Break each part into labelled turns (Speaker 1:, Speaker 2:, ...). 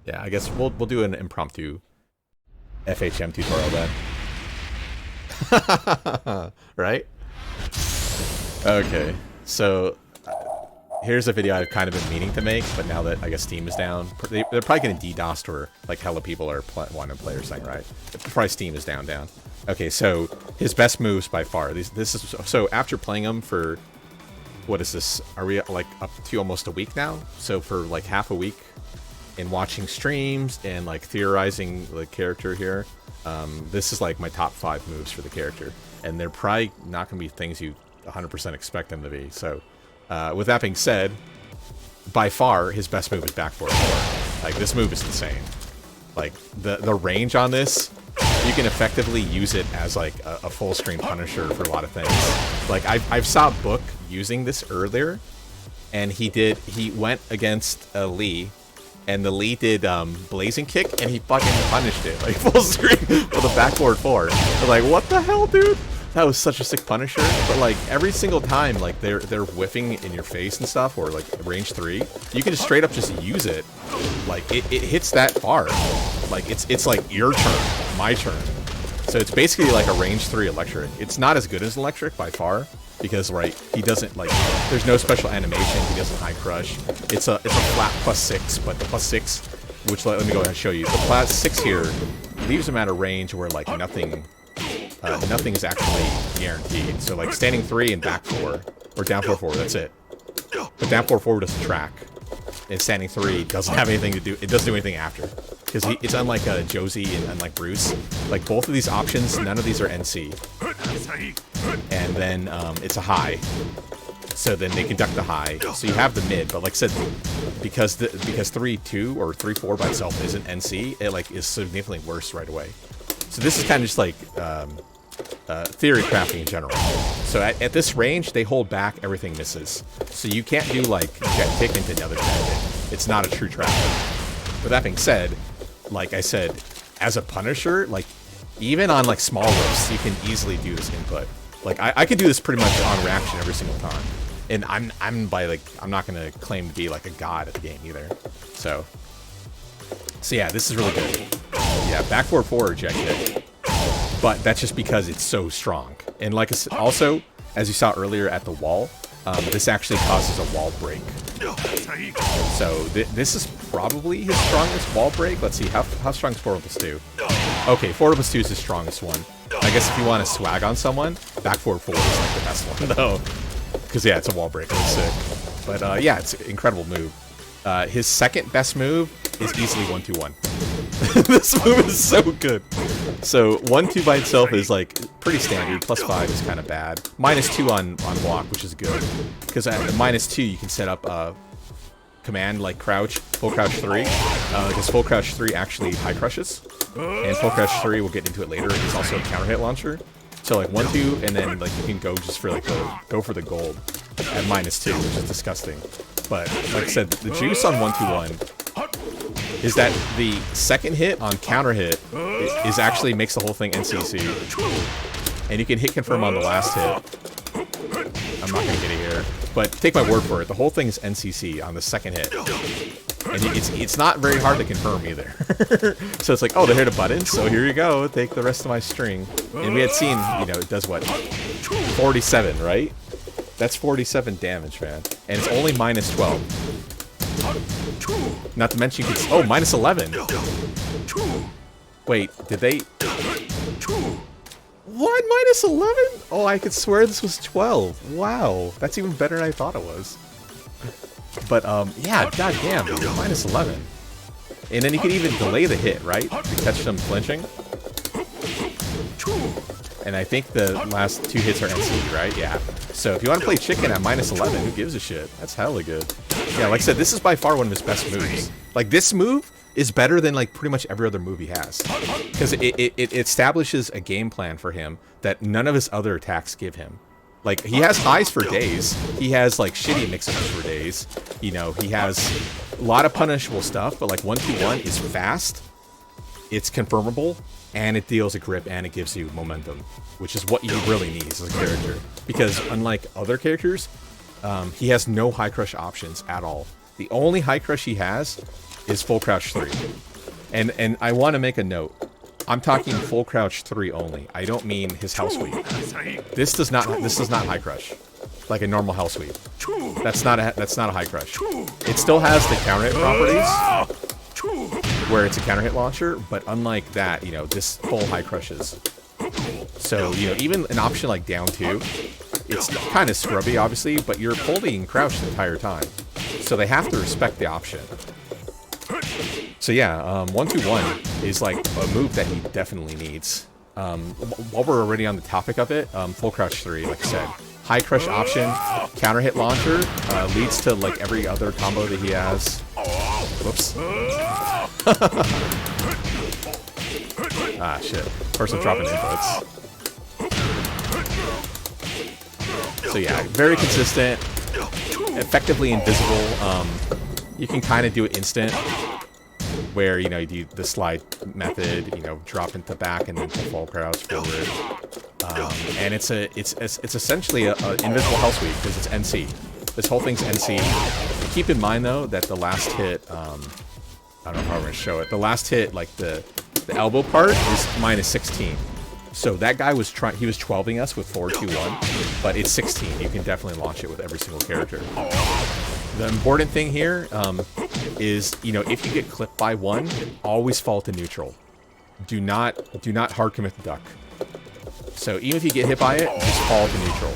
Speaker 1: Yeah, I guess we'll do an impromptu FHM tutorial then. Right? Okay. So here's a video I've kind of been meaning to make, but now that I guess Steam is down, they're probably getting DDoSed or like hella people are wanting to play or something, right? Probably Steam is down. Okay, so his best moves by far. This is so after playing him for what is this? Are we like up to almost a week now? So for like half a week, and watching streams and like theorizing the character here, this is like my top 5 moves for the character, and they're probably not going to be things you 100% expect them to be. So with that being said, by far his best move is back forward 4. Like this move is insane. Like the range on this, you can effectively use it as like a full screen Punisher for a lot of things. Like I've saw Book using this earlier, and he went against Lee, and the Lee did Blazing Kick, and he fucking punished it like full screen with a backboard 4. I'm like, what the hell, dude? That was such a sick Punisher. But like every single time, like they're whiffing in your face and stuff, or like range 3, you can just straight up just use it. Like it hits that far. Like it's like your turn, my turn. So it's basically like a range 3 electric. It's not as good as electric by far, because right, he doesn't like, there's no special animation, he doesn't high crush. It's a flat +6, but the +6, which let me go ahead and show you. The +6 here leaves him at a range where like nothing is actually guaranteed. So like standing 3 and back 4, or down 4-4, that's it. But down 4-4 doesn't track, and standing 3 doesn't have anything to do. It doesn't do anything after, because it's unlike Josie and unlike Bruce. Like both of these options, none of these are NC. And then it's a high. So then they conduct the high. So you have the mid, but like I said, because 3-2 or 3-4 by itself isn't NC, it like is significantly worse right away. So this is kind of just like theory crafting in general. So at this range, they hold back, everything misses. So you can't do like jet kick into another jet hit. It's not a true trap. With that being said, like I said, as a Punisher, like even on like small whiffs, you can easily do this input. Like I could do this pretty much on reaction every single time. And I'm not gonna claim to be like a god at the game either. So yeah, this is really good. Yeah, backboard 4 jet kick. But that's just because it's so strong. And like also, as you saw earlier at the wall, this actually causes a wall break. So this is probably his strongest wall break. Let's see, how strong is 4+2? Okay, 4+2 is the strongest one. I guess if you want to swag on someone, backboard 4 is like the best one though. Because yeah, it's a wall break, it's sick. But yeah, it's an incredible move. His second best move is easily 1-2-1. This move is so good. So 1-2 by itself is like pretty standard. +5 is kind of bad. -2 on block, which is good, because at -2 you can set up command like crouch, full crouch 3, because full crouch 3 actually high crushes, and full crouch 3, we'll get into it later, is also a counter hit launcher. So like 1-2, and then like you can go just for like go for the gold at -2, which is disgusting. But like I said, the juice on 1-2-1 is that the second hit on counter hit is actually makes the whole thing NCC, and you can hit confirm on the last hit. I'm not gonna get it here, but take my word for it. The whole thing is NCC on the second hit, and it's not very hard to confirm either. So it's like, oh, they hit a button, so here you go, take the rest of my string. And we had seen, you know, it does what, 47, right? That's 47 damage, man, and it's only -12. Not to mention you can, oh, -11. Wait, did they? What? -11? Oh, I could swear this was 12. Wow, that's even better than I thought it was. But yeah, goddamn, -11. And then you could even delay the hit, right, to catch them flinching. And I think the last 2 hits are NC, right? Yeah. So if you want to play chicken at -11, who gives a shit? That's hella good. Yeah, like I said, this is by far one of his best moves. Like, this move is better than, like, pretty much every other move he has. Because it establishes a game plan for him that none of his other attacks give him. Like, he has highs for days. He has, like, shitty mix-ups for days. You know, he has a lot of punishable stuff, but, like, 1-2-1 is fast, it's confirmable, and it deals a grip, and it gives you momentum, which is what you really need as a character. Because unlike other characters, he has no high crush options at all. The only high crush he has is full crouch 3. And I want to make a note. I'm talking full crouch 3 only. I don't mean his hell sweep. This does not high crush like a normal hell sweep. That's not a high crush. It still has the counter hit properties where it's a counter hit launcher, but unlike that, you know, this full high crushes. So, you know, even an option like down 2, it's kind of scrubby, obviously, but you're holding crouch the entire time. So they have to respect the option. So yeah, 1-2-1 is like a move that he definitely needs. While we're already on the topic of it, full crouch 3, like I said, high crush option, counter hit launcher, leads to like every other combo that he has. Whoops. Ah, shit. First I'm dropping inputs. So yeah, very consistent, effectively invisible. You can kind of do it instant, where, you know, you do the slide method, you know, drop into back and then full crouch forward. And it's essentially a invisible hell sweep because it's NC. This whole thing's NC. Keep in mind though that the last hit, I don't know how we're gonna show it. The last hit, like the elbow part, is -16. So that guy was he was 12ing us with 4-2-1, but it's 16. You can definitely launch it with every single character. The important thing here is, you know, if you get clipped by 1, always fall to neutral. Do not hard commit the duck. So even if you get hit by it, just fall to neutral.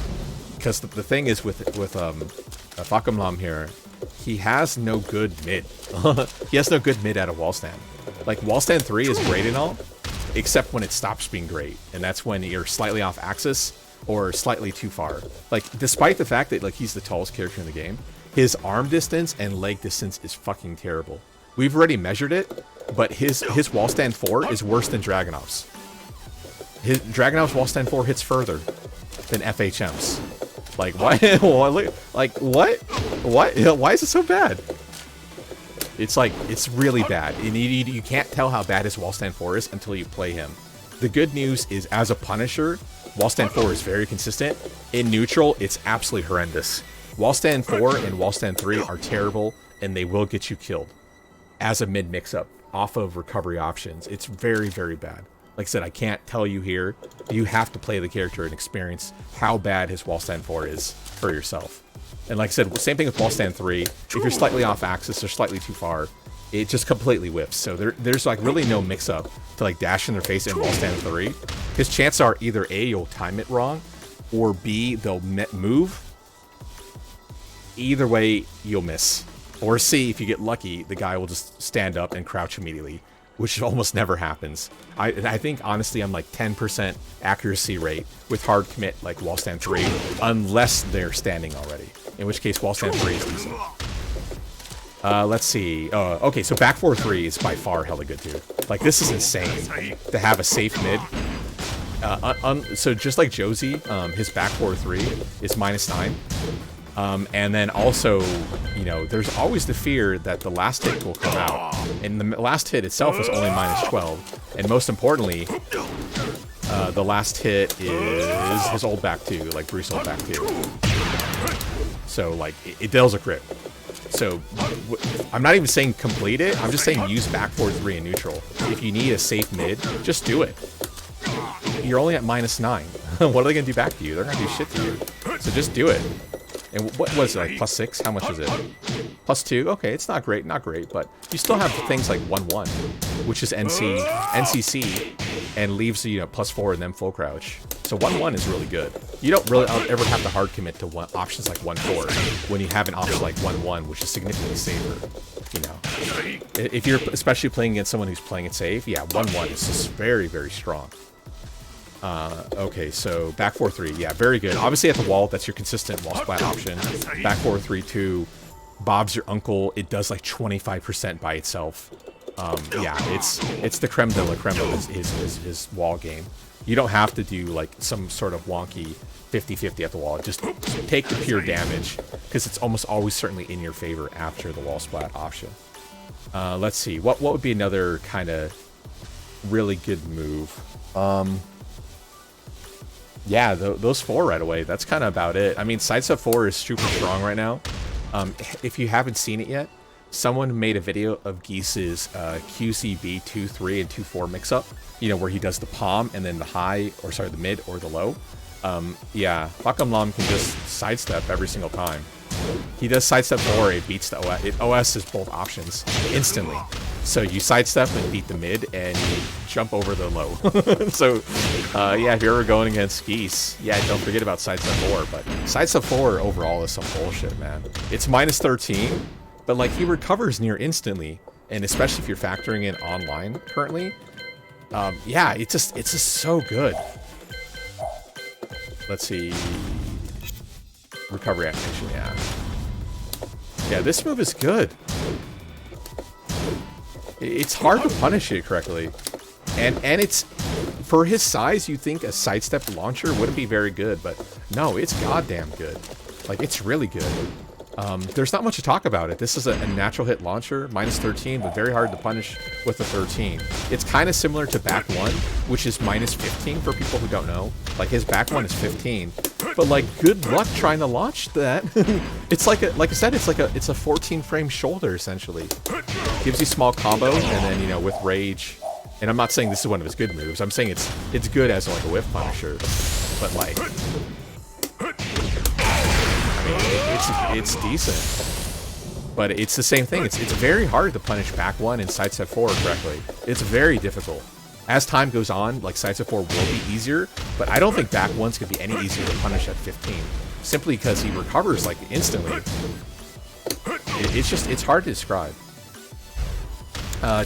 Speaker 1: Because the thing is with Fahkumram here, he has no good mid. He has no good mid out of wall stand. Like, wall stand 3 is great and all, except when it stops being great, and that's when you're slightly off axis or slightly too far. Like, despite the fact that like he's the tallest character in the game, his arm distance and leg distance is fucking terrible. We've already measured it, but his wall stand 4 is worse than Dragunov's. Dragunov's wall stand 4 hits further than FHM's. Like, why? Like, what? Why is it so bad? It's like, it's really bad. You can't tell how bad his wall stand 4 is until you play him. The good news is, as a Punisher, wall stand 4 is very consistent. In neutral, it's absolutely horrendous. Wall stand 4 and wall stand 3 are terrible, and they will get you killed. As a mid mix-up, off of recovery options, it's very, very bad. Like I said, I can't tell you here. You have to play the character and experience how bad his wall stand 4 is for yourself. And like I said, same thing with wall stand 3. If you're slightly off axis or slightly too far, it just completely whips. So there's like really no mix-up to like dash in their face in wall stand 3. Because chances are either A, you'll time it wrong, or B, they'll move. Either way, you'll miss. Or C, if you get lucky, the guy will just stand up and crouch immediately, which almost never happens. I think, honestly, I'm like 10% accuracy rate with hard commit, like wall stand 3, unless they're standing already. In which case, wall stand 3 is decent. Let's see. Okay, so back 4-3 is by far hella good, too. Like, this is insane to have a safe mid. So just like Josie, his back 4-3 is -9. And then also, you know, there's always the fear that the last hit will come out. And the last hit itself is only -12. And most importantly, the last hit is his old back 2, like Bruce old back 2. So, like, it deals a crit. So, I'm not even saying complete it, I'm just saying use back 4-3 in neutral. If you need a safe mid, just do it. You're only at -9. What are they going to do back to you? They're going to do shit to you. So just do it. And what was it, like +6? How much is it? +2? Okay, it's not great, but you still have things like 1-1, which is NCC, and leaves you, +4 and then full crouch. So 1-1 is really good. You don't really ever have to hard commit to options like 1-4 when you have an option like 1-1, which is significantly safer. You know, if you're especially playing against someone who's playing it safe, yeah, 1-1 is just very, very strong. Okay, so back 4-3, yeah, very good. Obviously at the wall, that's your consistent wall splat option. Back 4-3-2, Bob's your uncle. It does like 25% by itself. Yeah, it's the creme de la creme of his wall game. You don't have to do like some sort of wonky 50-50 at the wall. Just take the pure damage, because it's almost always certainly in your favor after the wall splat option. Let's see, what would be another kind of really good move? Yeah, those 4 right away. That's kind of about it. I mean, sidestep 4 is super strong right now. If you haven't seen it yet, someone made a video of Geese's QCB 2-3 and 2-4 mix-up, you know, where he does the palm and then the high, or sorry, the mid or the low. Yeah, Fahkumram can just sidestep every single time. He does sidestep or it beats the OS. OS is both options instantly. So you sidestep and beat the mid, and you jump over the low. So, yeah, if you're ever going against Geese, yeah, don't forget about sidestep 4. But sidestep 4 overall is some bullshit, man. It's minus 13, but like he recovers near instantly, and especially if you're factoring in online currently, yeah, it's just so good. Let's see, recovery animation, yeah. Yeah, this move is good. It's hard to punish it correctly. And it's, for his size, you'd think a sidestep launcher wouldn't be very good, but no, it's goddamn good. Like, it's really good. There's not much to talk about it. This is a natural hit launcher, minus 13, but very hard to punish with a 13. It's kind of similar to back 1, which is minus 15 for people who don't know. Like, his back 1 is 15. But, like, good luck trying to launch that. It's like I said, it's a 14 frame shoulder, essentially. Gives you small combo, and then, you know, with rage. And I'm not saying this is one of his good moves. I'm saying it's good as, like, a whiff punisher. But, like, I mean, it's decent. But it's the same thing. It's very hard to punish back 1 and sidestep 4 correctly. It's very difficult. As time goes on, like, sidestep 4 will be easier, but I don't think back 1's gonna be any easier to punish at 15. Simply because he recovers, like, instantly. It's hard to describe.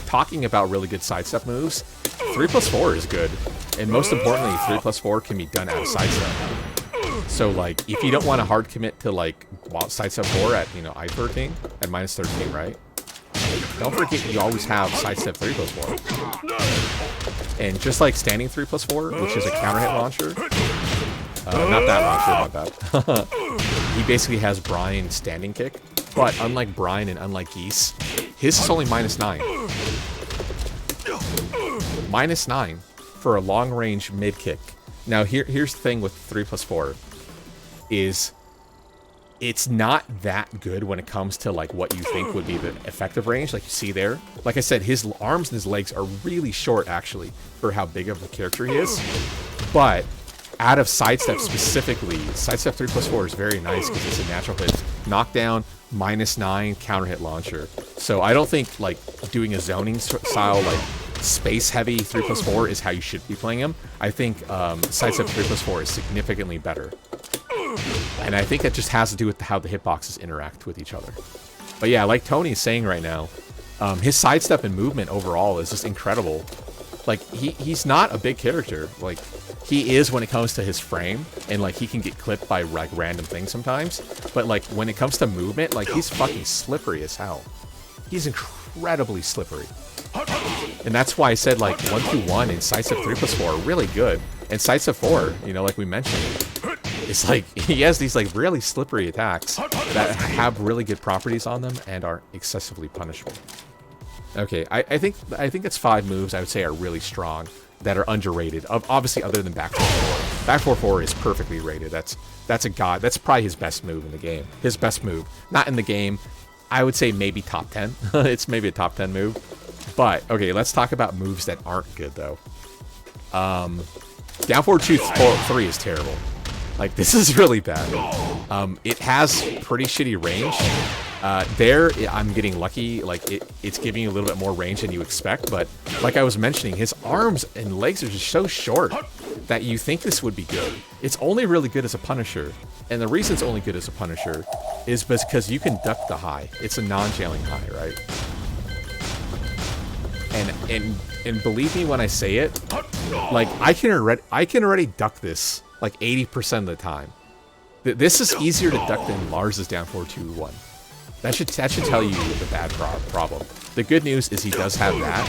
Speaker 1: Talking about really good sidestep moves, 3+4 is good. And most importantly, 3+4 can be done out of sidestep. So, like, if you don't want to hard commit to, like, sidestep 4 at, you know, I-13, at minus 13, right? Don't forget you always have sidestep 3+4. And just like standing 3+4, which is a counter hit launcher, not that launcher, my bad. He basically has Brian standing kick, but unlike Brian and unlike Geese, his is only minus 9. Minus 9 for a long range mid kick. Now here's the thing with 3+4 is it's not that good when it comes to like what you think would be the effective range, like you see there. Like I said, his arms and his legs are really short actually for how big of a character he is. But out of sidestep specifically, sidestep 3+4 is very nice because it's a natural hit knockdown, minus 9 counter hit launcher. So I don't think like doing a zoning style like space heavy 3+4 is how you should be playing him. I think sidestep 3+4 is significantly better. And I think that just has to do with how the hitboxes interact with each other. But yeah, like Tony's saying right now, his sidestep and movement overall is just incredible. Like, he's not a big character. Like, he is when it comes to his frame, and like he can get clipped by like random things sometimes. But like when it comes to movement, like he's fucking slippery as hell. He's incredibly slippery. And that's why I said like 1-2-1 and sidestep 3+4 are really good. And sidestep 4, you know, like we mentioned, it's like he has these like really slippery attacks that have really good properties on them and are excessively punishable. Okay, I think it's 5 moves I would say are really strong that are underrated. Obviously, other than back 4-4. Back 4-4 is perfectly rated. That's a god. That's probably his best move in the game. His best move, not in the game. I would say maybe top 10. It's maybe a top 10 move. But okay, let's talk about moves that aren't good though. Down forward 2-3 is terrible. Like, this is really bad. It has pretty shitty range. There, I'm getting lucky. Like, it's giving you a little bit more range than you expect. But like I was mentioning, his arms and legs are just so short that you think this would be good. It's only really good as a punisher. And the reason it's only good as a punisher is because you can duck the high. It's a non-jailing high, right? And believe me when I say it, like I can already duck this like 80% of the time. This is easier to duck than Lars's down 4-2-1. That should tell you the bad problem. The good news is he does have that.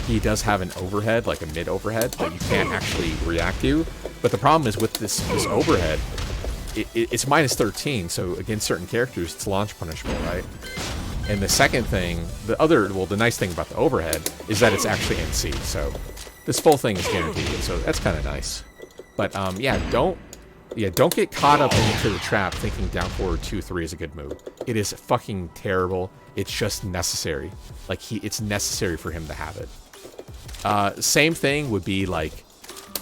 Speaker 1: He does have an overhead, like a mid overhead, that you can't actually react to. But the problem is with this overhead, it's minus 13. So against certain characters, it's launch punishable, right? And the second thing, the nice thing about the overhead is that it's actually NC. So this full thing is guaranteed. So that's kind of nice. But yeah, don't get caught up into the trap thinking down forward 2-3 is a good move. It is fucking terrible. It's just necessary. Like it's necessary for him to have it. Same thing would be like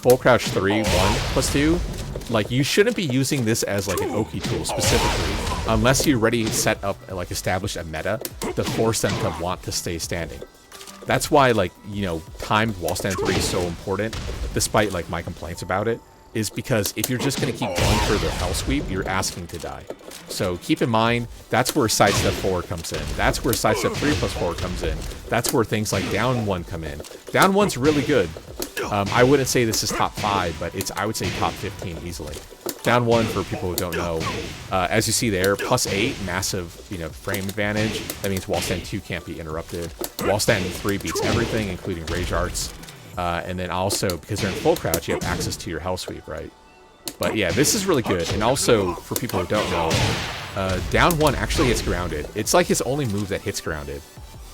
Speaker 1: full crouch 3, 1+2. Like you shouldn't be using this as like an Oki tool specifically, unless you already set up like established a meta to force them to want to stay standing. That's why, like, you know, timed wall stand 3 is so important, despite like my complaints about it, is because if you're just going to keep going for the hell sweep, you're asking to die. So keep in mind, that's where sidestep 4 comes in. That's where sidestep 3+4 comes in. That's where things like down 1 come in. Down 1's really good. I wouldn't say this is top 5, but I would say top 15 easily. Down 1, for people who don't know, as you see there, +8, massive, you know, frame advantage. That means wall stand 2 can't be interrupted. Wall stand 3 beats everything, including rage arts. And then also, because they're in full crouch, you have access to your hell sweep, right? But yeah, this is really good. And also, for people who don't know, down 1 actually hits grounded. It's like his only move that hits grounded.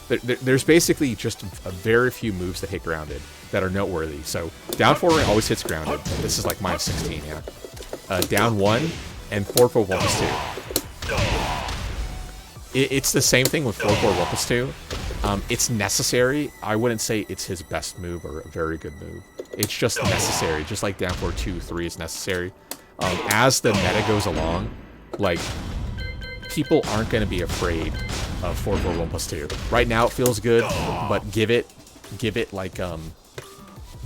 Speaker 1: There's basically just a very few moves that hit grounded that are noteworthy. So down 4 always hits grounded. This is like -16, yeah. Down 1 and 4-4 1+2. It's the same thing with 4-4 1+2. It's necessary. I wouldn't say it's his best move or a very good move. It's just necessary, just like down 4 2 3 is necessary. As the meta goes along, like, people aren't going to be afraid of 4-4 1+2. Right now it feels good, but give it like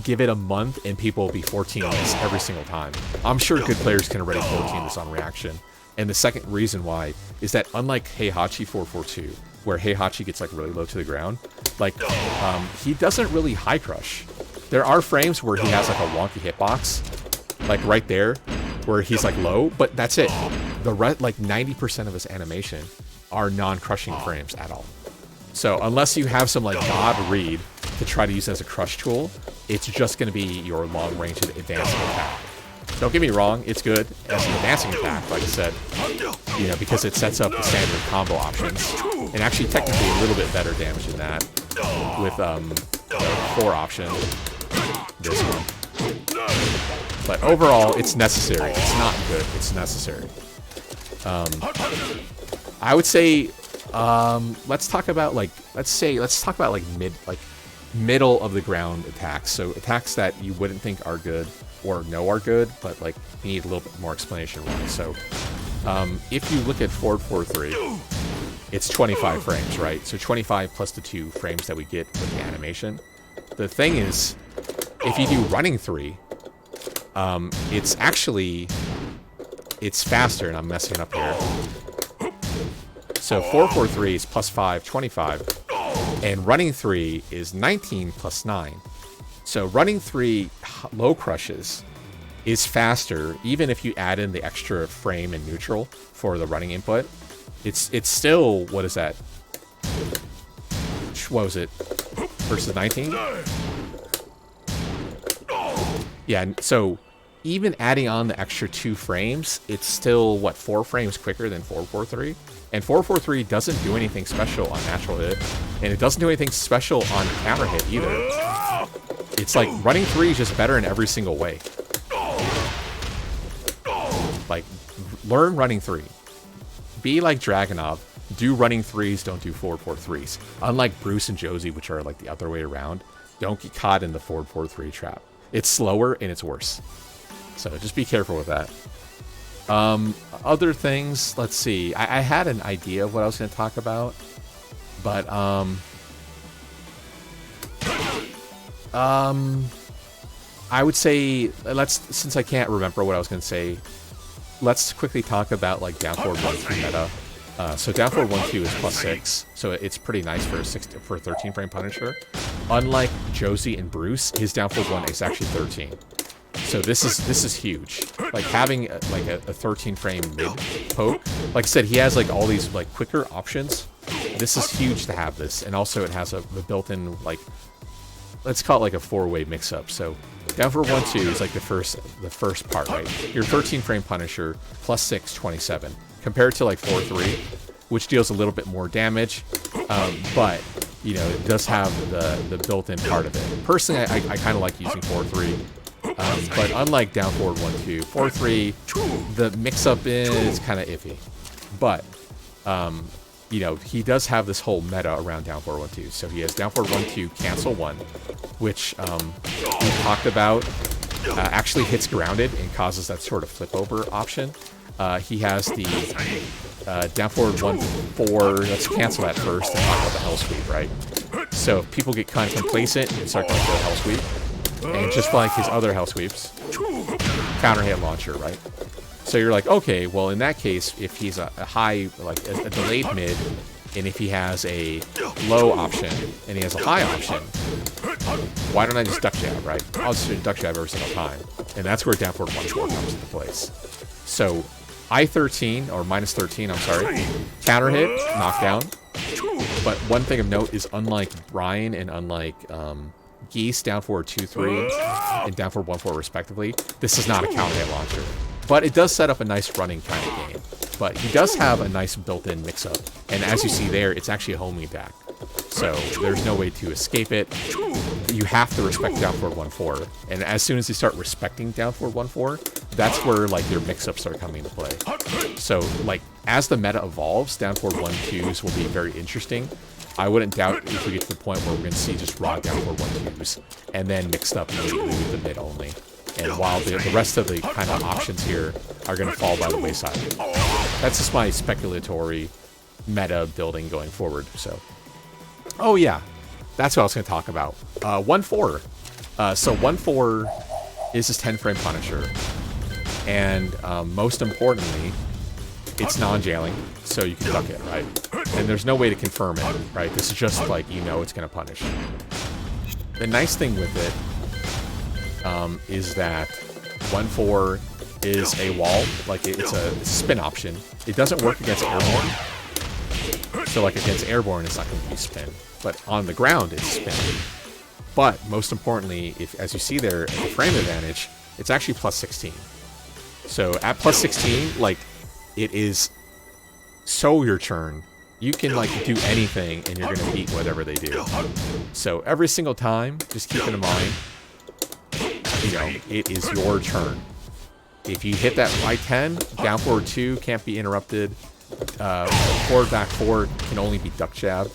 Speaker 1: give it a month and people will be 14 this every single time. I'm sure good players can already 14 this on reaction. And the second reason why is that unlike Heihachi 4-4-2, where Heihachi gets like really low to the ground, like he doesn't really high crush. There are frames where he has like a wonky hitbox, like right there, where he's like low, but that's it. The like 90% of his animation are non-crushing frames at all. So unless you have some like god read to try to use as a crush tool, it's just going to be your long-range advancing attack. Don't get me wrong, it's good as an advancing attack, like I said, you know, because it sets up the standard combo options, and actually technically a little bit better damage than that with the 4 option, this one. But overall, it's necessary. It's not good. It's necessary. I would say, let's talk about like middle of the ground attacks. So attacks that you wouldn't think are good or know are good, but like need a little bit more explanation around. So if you look at 4-4-3, it's 25 frames, right? So 25 plus the 2 frames that we get with the animation. The thing is, if you do running 3, it's faster, and I'm messing up here. So 4-4-3 is +5, 25, and running 3 is 19 + 9. So running 3 low crushes is faster, even if you add in the extra frame and neutral for the running input. It's still, what is that? What was it? Versus 19? Yeah, so even adding on the extra 2 frames, it's still, what, 4 frames quicker than 4-4-3? And 4-4-3 doesn't do anything special on natural hit, and it doesn't do anything special on counter hit either. It's like running 3 is just better in every single way. Like, learn running 3. Be like Dragunov. Do running 3s, don't do 4-4-3s. Unlike Bruce and Josie, which are like the other way around, don't get caught in the 4-4-3 trap. It's slower and it's worse. So just be careful with that. Other things, let's see. I had an idea of what I was going to talk about, but I would say, since I can't remember what I was going to say, let's quickly talk about like down forward 1-2 meta. So down forward 1-2 is +6, so it's pretty nice for a 13 frame Punisher. Unlike Josie and Bruce, his down forward 1 is actually 13. So this is huge. Like having like a 13 frame mid poke. Like I said, he has like all these like quicker options. This is huge to have this, and also it has a built-in, like, let's call it like a 4-way mix-up. So down for 1-2 is like the first part, right? Your 13 frame Punisher +6, 27, compared to like 4-3, which deals a little bit more damage, but you know, it does have the built-in part of it. Personally, I kind of like using 4-3. But unlike down forward 1-2, 4-3, the mix-up is kind of iffy. But you know, he does have this whole meta around down forward 1-2. So he has down forward 1-2, cancel 1, which we talked about, actually hits grounded and causes that sort of flip over option. He has the down forward 1-4. Let's cancel that first and talk about the hell sweep, right? So if people get kind of complacent and start going for the hell sweep, and just like his other hell sweeps, counter hit launcher, right? So you're like, okay, well in that case, if he's a high, like a delayed mid, and if he has a low option and he has a high option, why don't I just duck jab, right? I'll just duck jab every single time, and that's where down forward 1-4 comes into place. So I-13 or -13, I'm sorry, counter hit, knockdown. But one thing of note is, unlike Ryan and unlike Geese down forward 2-3 and down forward 1-4 respectively, this is not a counter hit launcher. But it does set up a nice running kind of game. But he does have a nice built-in mix-up. And as you see there, it's actually a homing attack. So there's no way to escape it. You have to respect down forward 1-4. And as soon as you start respecting down forward 1-4, that's where like your mix-ups start coming into play. So like as the meta evolves, down forward 1-2s will be very interesting. I wouldn't doubt if we get to the point where we're going to see just raw down forward 1-2s and then mixed up immediately with the mid only. And while the rest of the kind of options here are going to fall by the wayside. That's just my speculatory meta building going forward. So, oh yeah, that's what I was going to talk about. 1-4. So 1-4 is his 10-frame Punisher. And most importantly, it's non-jailing, so you can duck it, right? And there's no way to confirm it, right? This is just like, you know it's going to punish. The nice thing with it is that 1-4 is a wall, like it's a spin option. It doesn't work against airborne. So like against airborne, it's not going to be spin. But on the ground, it's spin. But most importantly, if as you see there, the frame advantage, it's actually +16. So at +16, like it is so your turn. You can like do anything and you're going to beat whatever they do. So every single time, just keep it in mind, you know, it is your turn. If you hit that I-10, down forward 2 can't be interrupted. Forward back 4 can only be duck jab.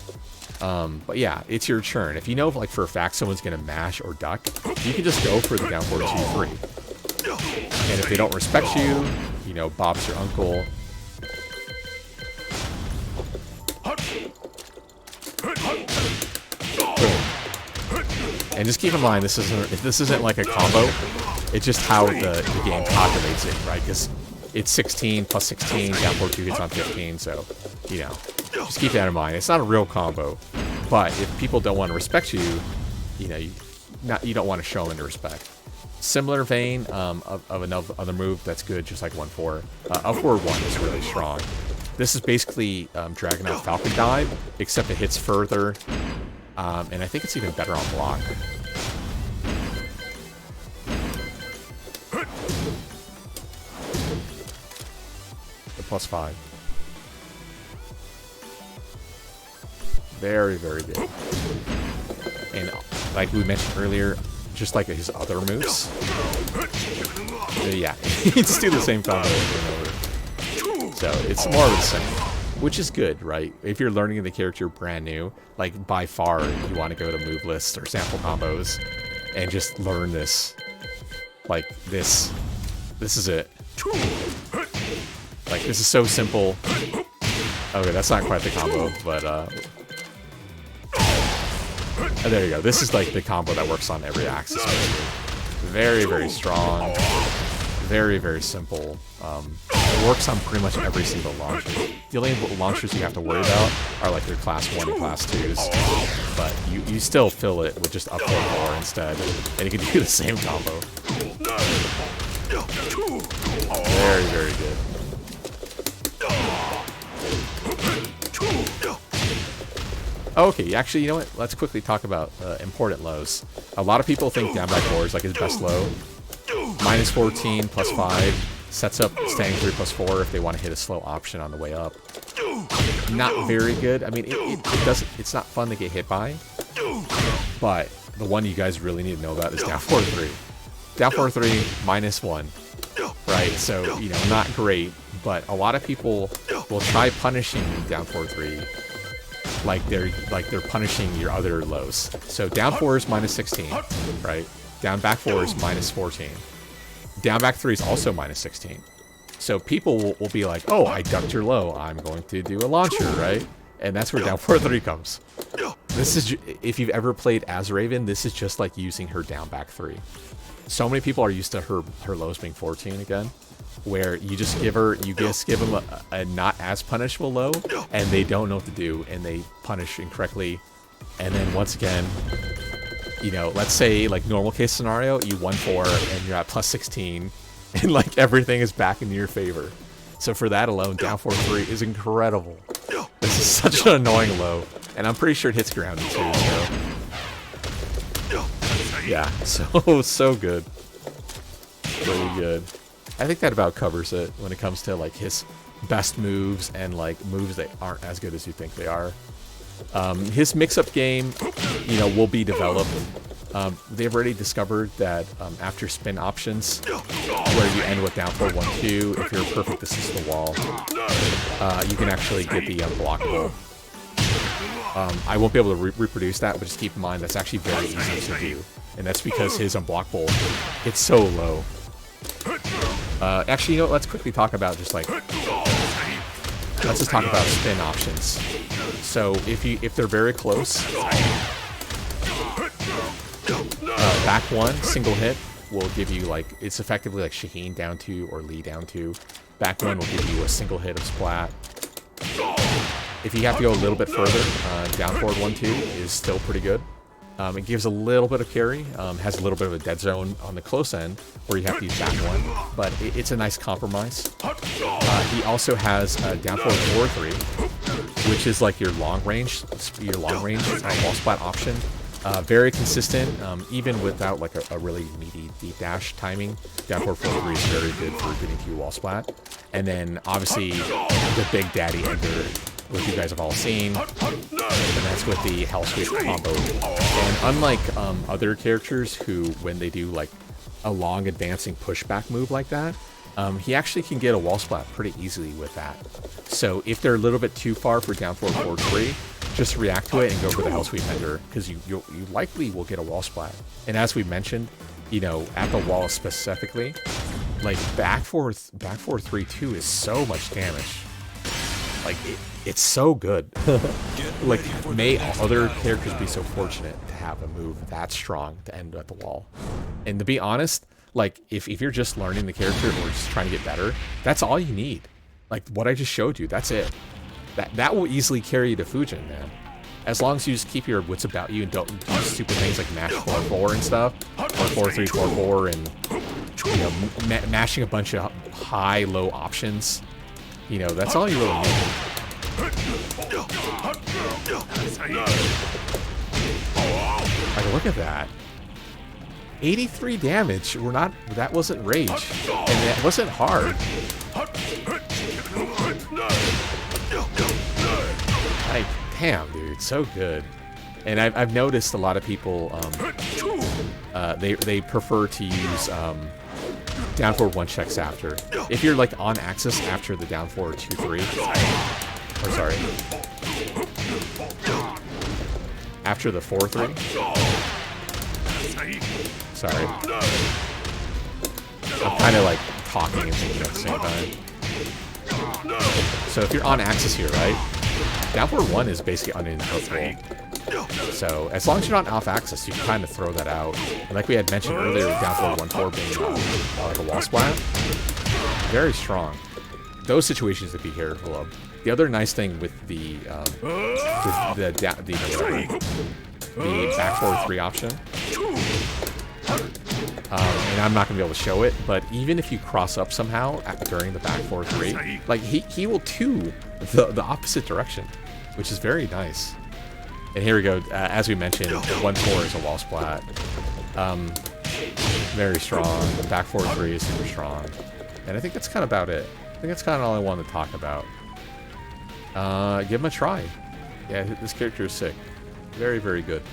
Speaker 1: But yeah, it's your turn. If you know like for a fact someone's going to mash or duck, you can just go for the down forward 2-3. And if they don't respect you, you know, Bob's your uncle. Boom. And just keep in mind, this isn't like a combo. It's just how the game calculates it, right? Because it's 16 +16, down forward 2 hits on 15, so, you know, just keep that in mind. It's not a real combo, but if people don't want to respect you, you know, you don't want to show them any respect. Similar vein of another move that's good, just like 1-4. Upward 1 is really strong. This is basically Dragonite Falcon Dive, except it hits further, and I think it's even better on block. The +5. Very, very good. And like we mentioned earlier, just like his other moves, yeah, you just do the same combo over and over. So it's more of the same, which is good, right? If you're learning the character brand new, like by far you want to go to move lists or sample combos and just learn this. Like this is it. Like this is so simple. Okay, that's not quite the combo, but oh, there you go. This is like the combo that works on every axis. Very, very strong. Very, very simple. It works on pretty much every single launcher. The only launchers you have to worry about are like your class 1 and class 2s. But you still fill it with just up 4 instead. And you can do the same combo. Very, very good. Okay, actually, you know what? Let's quickly talk about important lows. A lot of people think down back 4 is like his best low. -14 +5 sets up standing 3 +4 if they want to hit a slow option on the way up. Not very good. I mean, it doesn't. It's not fun to get hit by. But the one you guys really need to know about is down 4-3. Down 4-3 -1. Right, so, you know, not great, but a lot of people will try punishing down 4-3 like they're punishing your other lows. So down 4 is minus 16, right? Down back 4 is minus 14. Down back 3 is also minus 16. So people will be like, oh, I ducked your low, I'm going to do a launcher, right? And that's where down 4-3 comes. This is, if you've ever played as Raven, this is just like using her down back 3. So many people are used to her lows being 14 again, where you just give them a not as punishable low, and they don't know what to do, and they punish incorrectly. And then once again, you know, let's say like normal case scenario, you 1-4 and you're at plus 16, and like everything is back in your favor. So for that alone, down 4-3 is incredible. This is such an annoying low, and I'm pretty sure it hits ground too. So yeah, so good, really good. I think that about covers it when it comes to like his best moves and like moves that aren't as good as you think they are. His mix-up game, you know, will be developed. They've already discovered that after spin options, where you end with down 4-1-2, if you're a perfect distance to the wall, you can actually get the unblockable. I won't be able to reproduce that, but just keep in mind that's actually very easy to do, and that's because his unblockable, it's so low. Actually, you know what, let's quickly talk about just like, let's just talk about spin options. So if they're very close, back 1 single hit will give you like, it's effectively like Shaheen down 2 or Lee down 2. Back 1 will give you a single hit of splat. If you have to go a little bit further, down forward 1-2 is still pretty good. It gives a little bit of carry, has a little bit of a dead zone on the close end where you have to use back 1, but it's a nice compromise. He also has down forward 4-3, which is like your long range wall splat option. Very consistent, even without like a really meaty deep dash timing. Down forward 4-3 is very good for getting to your wall splat. And then obviously the Big Daddy Ender, which you guys have all seen, and that's with the Hell Sweep combo. And unlike other characters who, when they do like a long advancing pushback move like that, he actually can get a wall splat pretty easily with that. So if they're a little bit too far for down forward 4-3, just react to it and go for the Hell Sweep Ender, because you likely will get a wall splat. And as we mentioned, you know, at the wall specifically, like back 4-3-2 is so much damage. Like it's so good. Like, may other characters be so fortunate to have a move that strong to end at the wall. And to be honest, like if you're just learning the character or just trying to get better, that's all you need. Like what I just showed you, that's it. That will easily carry you to Fujin, man. As long as you just keep your wits about you and don't do stupid things like mash 4-4 and stuff, or 4-3, 4-4, and you know, mashing a bunch of high-low options. You know, that's all you really need. Like, look at that. 83 damage. That wasn't rage, and that wasn't hard. Like, damn, dude, so good. And I've noticed a lot of people, they prefer to use down forward 1 checks after. If you're like on axis after the down forward 2-3, or sorry, after the 4-3. Sorry, I'm kind of like talking and thinking at the same time. So if you're on axis here, right? Down forward 1 is basically uninterruptible. So as long as you're not off axis, you can kind of throw that out. And like we had mentioned earlier, down forward 1-4 being like a wall splat, very strong. Those situations to be careful of. The other nice thing with the back forward 3 option, and I'm not gonna be able to show it, but even if you cross up somehow during the back forward 3, like he will 2 the opposite direction, which is very nice. And here we go. As we mentioned, 1-4 is a wall splat. Very strong. The back forward 3 is super strong. And I think that's kind of about it. I think that's kind of all I wanted to talk about. Give him a try. Yeah, this character is sick. Very, very good.